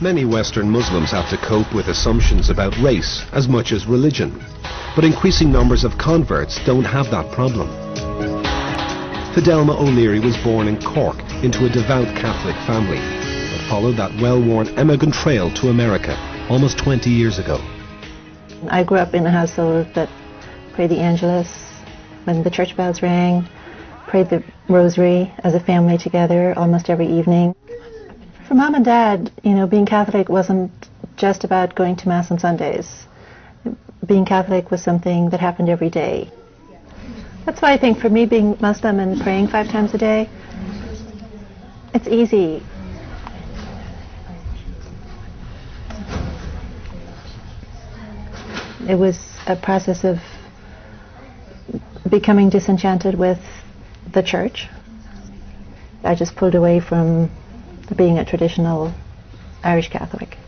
Many Western Muslims have to cope with assumptions about race as much as religion, but increasing numbers of converts don't have that problem. Fidelma O'Leary was born in Cork into a devout Catholic family, but followed that well-worn emigrant trail to America almost 20 years ago. I grew up in a household that prayed the Angelus when the church bells rang, prayed the rosary as a family together almost every evening. For Mom and Dad, being Catholic wasn't just about going to Mass on Sundays. Being Catholic was something that happened every day. That's why I think for me, being Muslim and praying 5 times a day, it's easy. It was a process of becoming disenchanted with the church. I just pulled away from being a traditional Irish Catholic.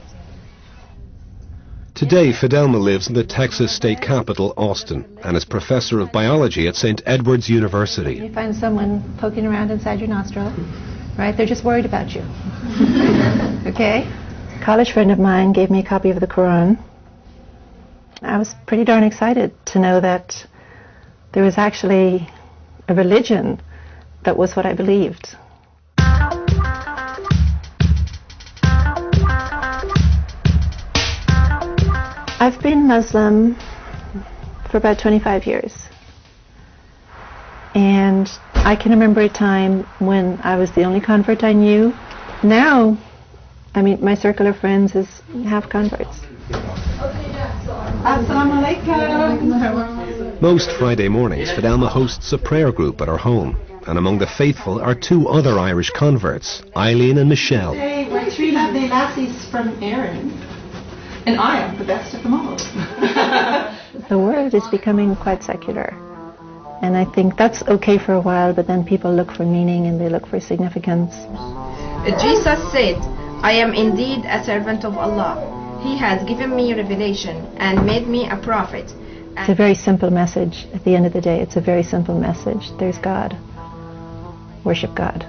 Today, Fidelma lives in the Texas state capital, Austin, and is professor of biology at St. Edward's University. You find someone poking around inside your nostril, right? They're just worried about you. Okay? A college friend of mine gave me a copy of the Quran. I was pretty darn excited to know that there was actually a religion that was what I believed. I've been Muslim for about 25 years. And I can remember a time when I was the only convert I knew. Now, my circle of friends is half converts. Most Friday mornings, Fidelma hosts a prayer group at her home. And among the faithful are 2 other Irish converts, Eileen and Michelle. Hey, we're 3 lovely lassies from Erin. And I am the best of them all. The world is becoming quite secular. And I think that's okay for a while, but then people look for meaning and they look for significance. Jesus said, I am indeed a servant of Allah. He has given me revelation and made me a prophet. It's a very simple message. At the end of the day, it's a very simple message. There's God. Worship God.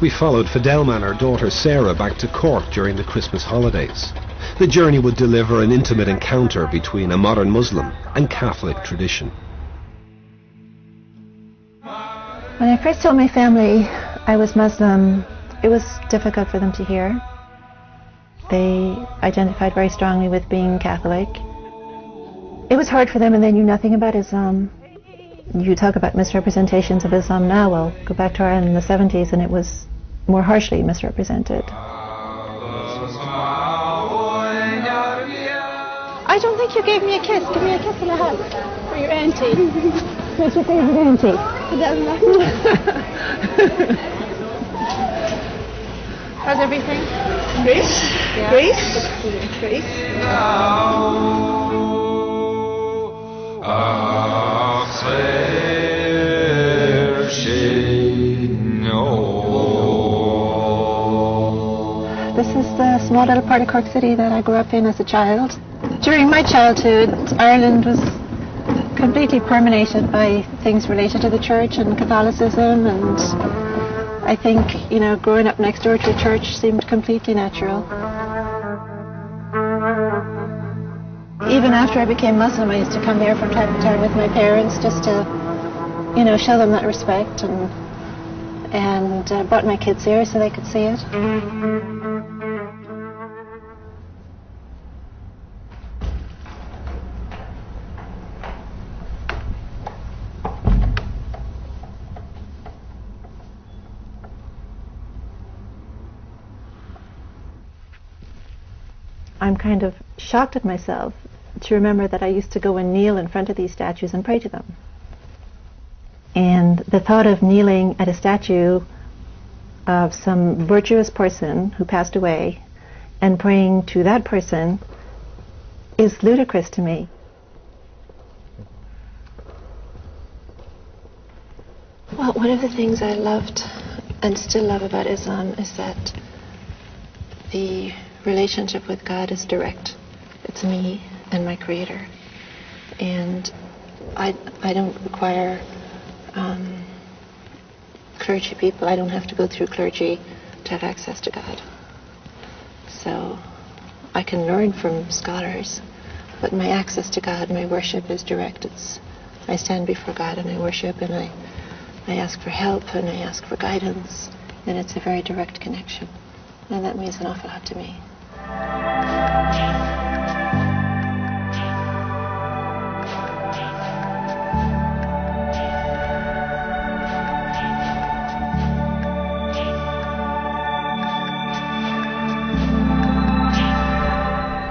We followed Fidelma and her daughter Sarah back to Cork during the Christmas holidays. The journey would deliver an intimate encounter between a modern Muslim and Catholic tradition. When I first told my family I was Muslim, it was difficult for them to hear. They identified very strongly with being Catholic. It was hard for them, and they knew nothing about Islam. You talk about misrepresentations of Islam now, well, go back to Ireland in the 70s and it was more harshly misrepresented. I don't think you gave me a kiss. Give me a kiss and a hug for your auntie. What's your favorite auntie? Fidelma. How's everything? Great. Yeah. Great. Great. This is the small little part of Cork City that I grew up in as a child. During my childhood, Ireland was completely permeated by things related to the church and Catholicism, and I think, growing up next door to a church seemed completely natural. Even after I became Muslim, I used to come there from time to time with my parents just to, show them that respect, and brought my kids here so they could see it. I'm kind of shocked at myself to remember that I used to go and kneel in front of these statues and pray to them. And the thought of kneeling at a statue of some virtuous person who passed away and praying to that person is ludicrous to me. Well, one of the things I loved and still love about Islam is that the relationship with God is direct. It's me and my Creator. And I don't require clergy people. I don't have to go through clergy to have access to God. So I can learn from scholars, but my access to God, my worship is direct. I stand before God and I worship, and I ask for help and I ask for guidance, and it's a very direct connection. And that means an awful lot to me.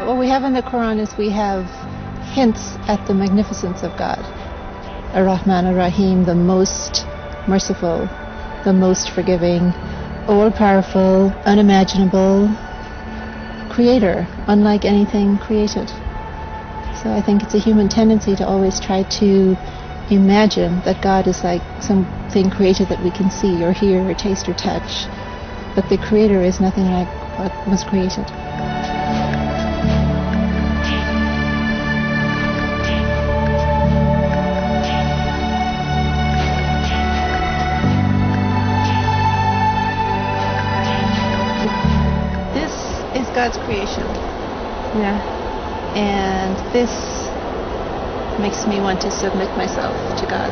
What we have in the Quran is we have hints at the magnificence of God. Ar-Rahman Ar-Rahim, the most merciful, the most forgiving, all-powerful, unimaginable creator, unlike anything created. So I think it's a human tendency to always try to imagine that God is like something created that we can see or hear or taste or touch, but the creator is nothing like what was created. God's creation. Yeah. And this makes me want to submit myself to God.